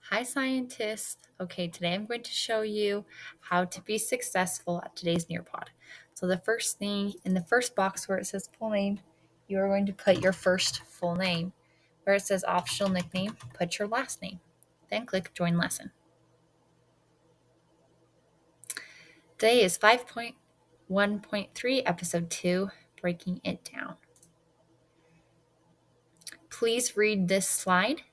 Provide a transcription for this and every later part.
Hi scientists! Okay, today I'm going to show you how to be successful at today's Nearpod. So the first thing, in the first box where it says full name, you are going to put your first full name. Where it says optional nickname, put your last name. Then click join lesson. Today is 5.1.3, episode 2, breaking it down. Please read this slide.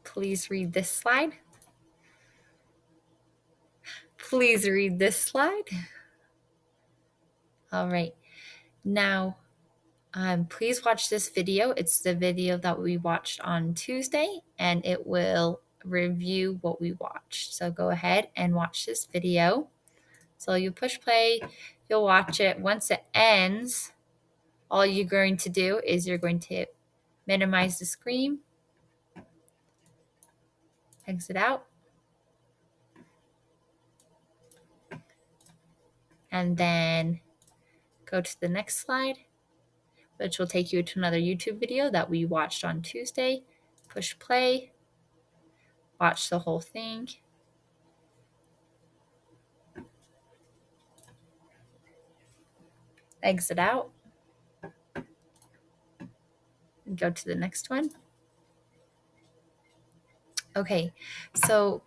Please read this slide. Please read this slide. All right. Now, please watch this video. It's the video that we watched on Tuesday, and it will review what we watched. So go ahead and watch this video. So you push play, you'll watch it. Once it ends, all you're going to do is you're going to minimize the screen, exit out, and then go to the next slide, which will take you to another YouTube video that we watched on Tuesday. Push play, watch the whole thing. Exit out, and go to the next one. Okay, so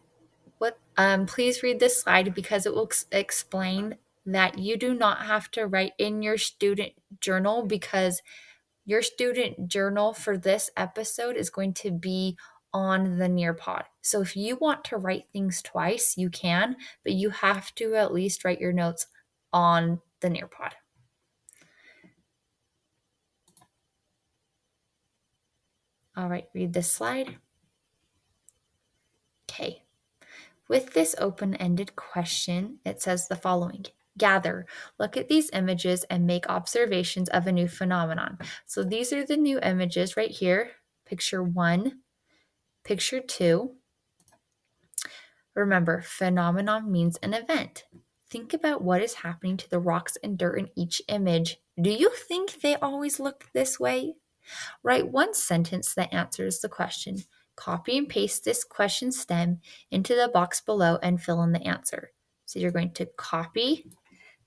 please read this slide because it will explain that you do not have to write in your student journal, because your student journal for this episode is going to be on the Nearpod. So if you want to write things twice, you can, but you have to at least write your notes on the Nearpod. All right, read this slide. Okay. With this open-ended question, it says the following. Gather, look at these images and make observations of a new phenomenon. So these are the new images right here. Picture 1, picture 2. Remember, phenomenon means an event. Think about what is happening to the rocks and dirt in each image. Do you think they always look this way? Write one sentence that answers the question. Copy and paste this question stem into the box below and fill in the answer. So you're going to copy.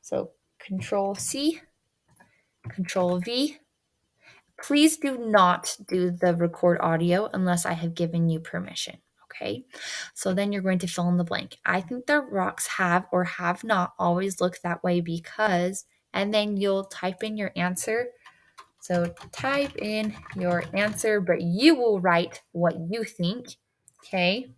So Control C, Control V. Please do not do the record audio unless I have given you permission. Okay, so then you're going to fill in the blank. I think the rocks have or have not always looked that way because, and then you'll type in your answer. So type in your answer, but you will write what you think, okay?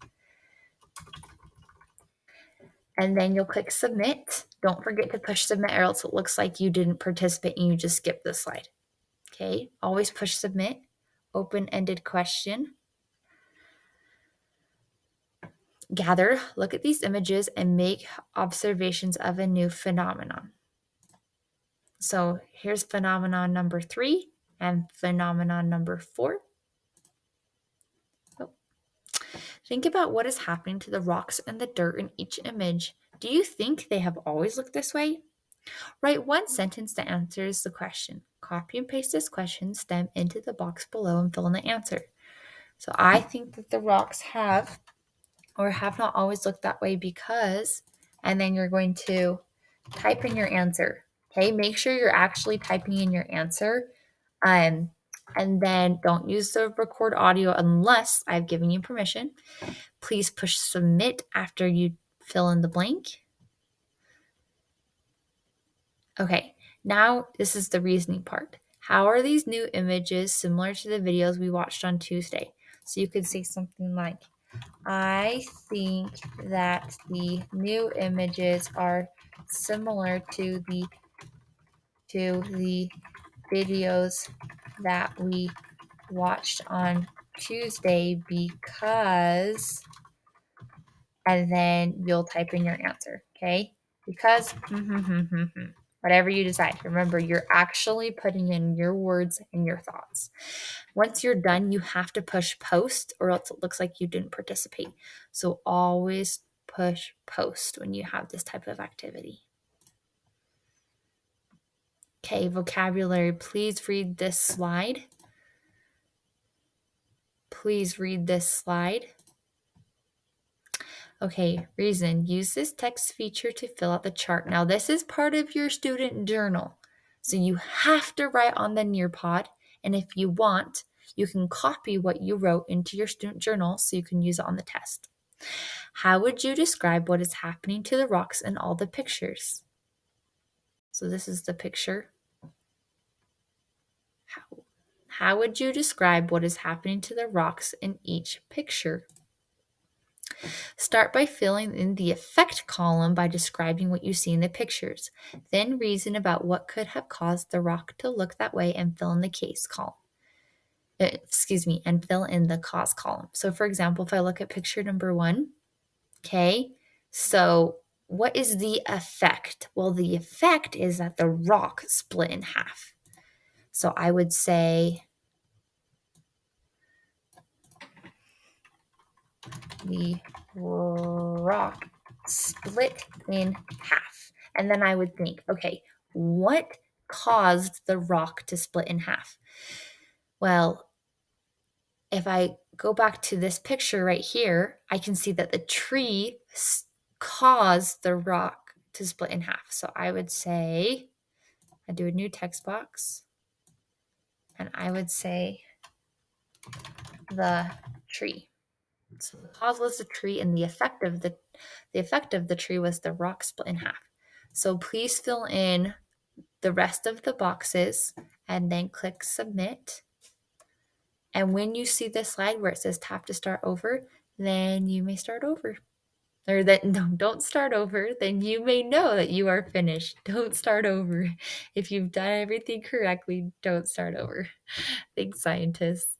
And then you'll click submit. Don't forget to push submit or else it looks like you didn't participate and you just skipped the slide, okay? Always push submit. Open-ended question. Gather, look at these images and make observations of a new phenomenon. So here's phenomenon number 3 and phenomenon number 4. Think about what is happening to the rocks and the dirt in each image. Do you think they have always looked this way? Write one sentence that answers the question. Copy and paste this question stem into the box below and fill in the answer. So I think that the rocks have or have not always looked that way because, and then you're going to type in your answer. Okay, make sure you're actually typing in your answer. And then don't use the record audio unless I've given you permission. Please push submit after you fill in the blank. Okay, now this is the reasoning part. How are these new images similar to the videos we watched on Tuesday? So you could say something like, I think that the new images are similar to the videos that we watched on Tuesday because, and then you'll type in your answer, okay? Because, whatever you decide. Remember, you're actually putting in your words and your thoughts. Once you're done, you have to push post or else it looks like you didn't participate. So always push post when you have this type of activity. Okay, vocabulary. Please read this slide. please read this slide? Okay, reason. Use this text feature to fill out the chart. Now, this is part of your student journal. So you have to write on the Nearpod. And if you want, you can copy what you wrote into your student journal so you can use it on the test. How would you describe what is happening to the rocks in all the pictures? So this is the picture. How would you describe what is happening to the rocks in each picture? Start by filling in the effect column by describing what you see in the pictures. Then reason about what could have caused the rock to look that way and fill in the case column. And fill in the cause column. So for example, if I look at picture number 1, okay, so what is the effect? Well, the effect is that the rock split in half. So I would say the rock split in half. And then I would think, okay, what caused the rock to split in half? Well, if I go back to this picture right here, I can see that the tree caused the rock to split in half. So I would say, I do a new text box, and I would say the tree. So the cause was the tree, and the effect of the tree was the rock split in half. So please fill in the rest of the boxes and then click submit. And when you see the slide where it says tap to start over, then you may start over. Or that, no, don't start over. Then you may know that you are finished. Don't start over. If you've done everything correctly, don't start over. Thanks, scientists.